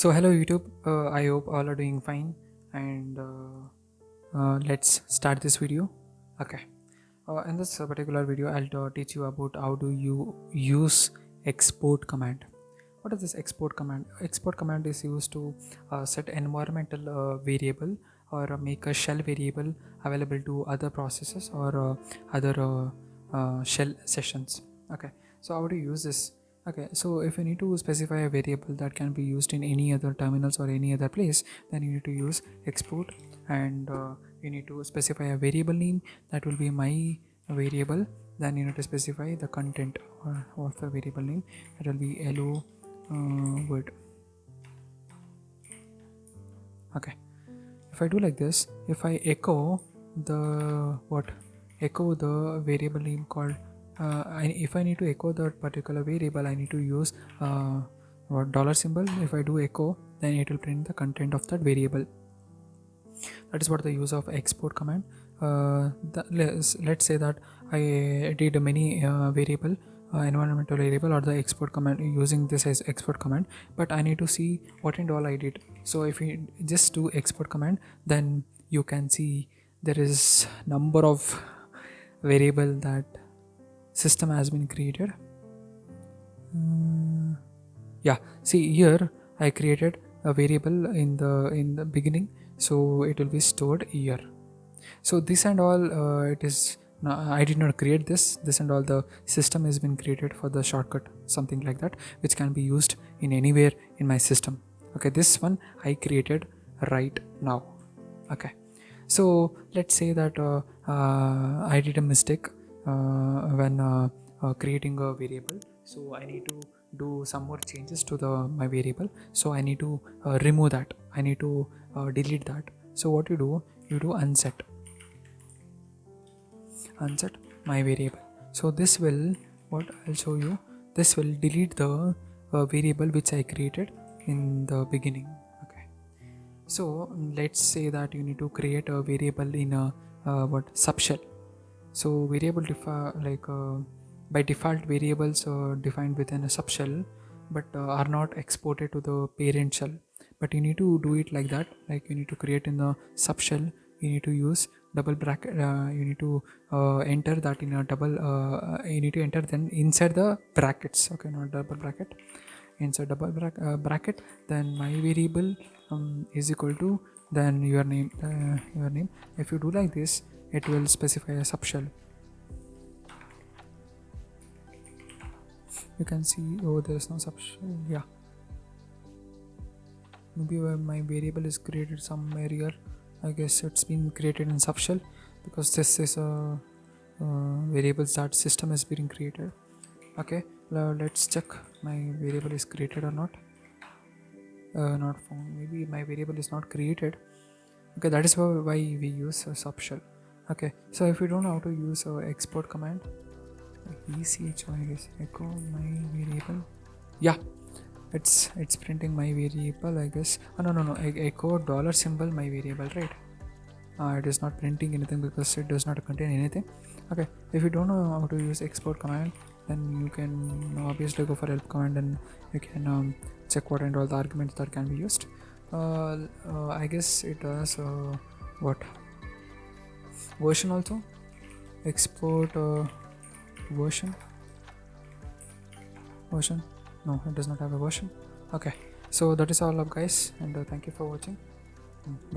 So hello YouTube, I hope all are doing fine, and let's start this video. Okay, in this particular video I'll teach you about how do you use export command. What is this export command? Export command is used to set environmental variable or make a shell variable available to other processes or other shell sessions. Okay, so how do you use this? Okay, so if you need to specify a variable that can be used in any other terminals or any other place, then you need to use export, and you need to specify a variable name that will be my variable. Then you need to specify the content of the variable name, that will be hello word. Okay, if I do like this, if I echo the variable name called if I need to echo that particular variable, I need to use dollar symbol. If I do echo, then it will print the content of that variable. That is what the use of export command. Let's say that I did many variable environmental variable or the export command using this as export command, but I need to see what and all I did. So if you just do export command, then you can see there is number of variable that system has been created. Yeah, see here I created a variable in the beginning, so it will be stored here. So this and all it is I did not create this and all, the system has been created for the shortcut, something like that, which can be used in anywhere in my system. Okay, this one I created right now. Okay, so let's say that I did a mistake when creating a variable, so I need to do some more changes to the my variable. So I need to remove that, I need to delete that. So what you do unset my variable. So this will, what I'll show you, this will delete the variable which I created in the beginning. Okay, so let's say that you need to create a variable in a subshell. So variable by default variables defined within a subshell, but are not exported to the parent shell. But you need to do it like that, like you need to create in the subshell, you need to use double bracket, you need to enter that in a double you need to enter then inside the brackets. Okay, not double bracket, inside double bracket, then my variable is equal to then your name. If you do like this, it will specify a subshell. You can see, oh, there is no subshell. Yeah, maybe where my variable is created somewhere here. I guess it's been created in subshell, because this is a variables that system has been created. Okay, now let's check my variable is created or not. Not found. Maybe my variable is not created. Okay, that is why we use a subshell. Okay, so if you don't know how to use export command, echo, I guess, echo my variable. Yeah, it's printing my variable, I guess. Oh, no, echo dollar symbol my variable, right? It is not printing anything because it does not contain anything. Okay, if you don't know how to use export command, then you can obviously go for help command, and you can check what and all the arguments that can be used. I guess it does what version also, export version. No, it does not have a version. Okay, so that is all up guys, and thank you for watching. Bye.